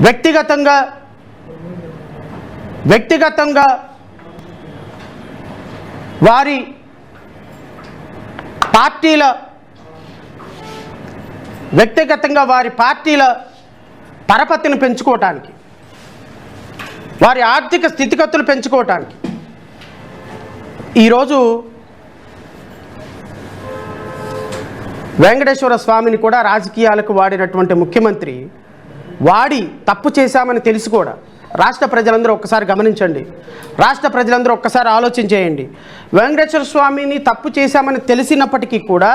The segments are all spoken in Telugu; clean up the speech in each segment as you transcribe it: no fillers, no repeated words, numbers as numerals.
వ్యక్తిగతంగా వారి పార్టీల పరపతిని పెంచుకోవటానికి, వారి ఆర్థిక స్థితిగతులు పెంచుకోవటానికి ఈరోజు వెంకటేశ్వర స్వామిని కూడా రాజకీయాలకు వాడినటువంటి ముఖ్యమంత్రి తప్పు చేశామని తెలిసి కూడా రాష్ట్ర ప్రజలందరూ ఒక్కసారి గమనించండి, రాష్ట్ర ప్రజలందరూ ఒక్కసారి ఆలోచన చేయండి. వెంకటేశ్వర స్వామిని తప్పు చేశామని తెలిసినప్పటికీ కూడా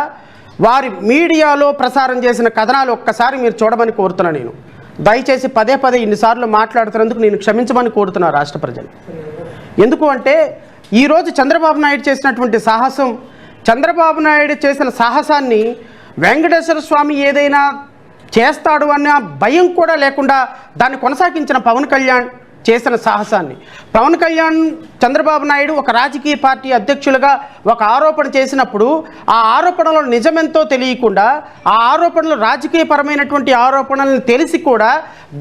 వారి మీడియాలో ప్రసారం చేసిన కథనాలు ఒక్కసారి మీరు చూడమని కోరుతున్నా. నేను దయచేసి పదే ఇన్నిసార్లు మాట్లాడుతున్నందుకు నేను క్షమించమని కోరుతున్నా రాష్ట్ర ప్రజలు. ఎందుకు అంటే ఈరోజు చంద్రబాబు నాయుడు చేసిన సాహసాన్ని వెంకటేశ్వర స్వామి ఏదైనా చేస్తాడు అన్న భయం కూడా లేకుండా దాన్ని కొనసాగించిన పవన్ కళ్యాణ్ చేసిన సాహసాన్ని, పవన్ కళ్యాణ్ చంద్రబాబు నాయుడు ఒక రాజకీయ పార్టీ అధ్యక్షులుగా ఒక ఆరోపణ చేసినప్పుడు ఆ ఆరోపణలో నిజమెంతో తెలియకుండా, ఆ ఆరోపణలు రాజకీయపరమైనటువంటి ఆరోపణలను తెలిసి కూడా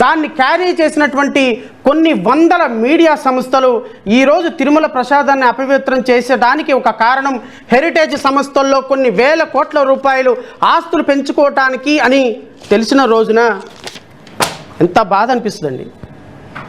దాన్ని క్యారీ చేసినటువంటి కొన్ని వందల మీడియా సంస్థలు ఈరోజు తిరుమల ప్రసాదాన్ని అపవిత్రం చేసేదానికి ఒక కారణం హెరిటేజ్ సంస్థల్లో కొన్ని వేల కోట్ల రూపాయలు ఆస్తులు పెంచుకోవటానికి అని తెలిసిన రోజున ఎంత బాధ అనిపిస్తుందండి.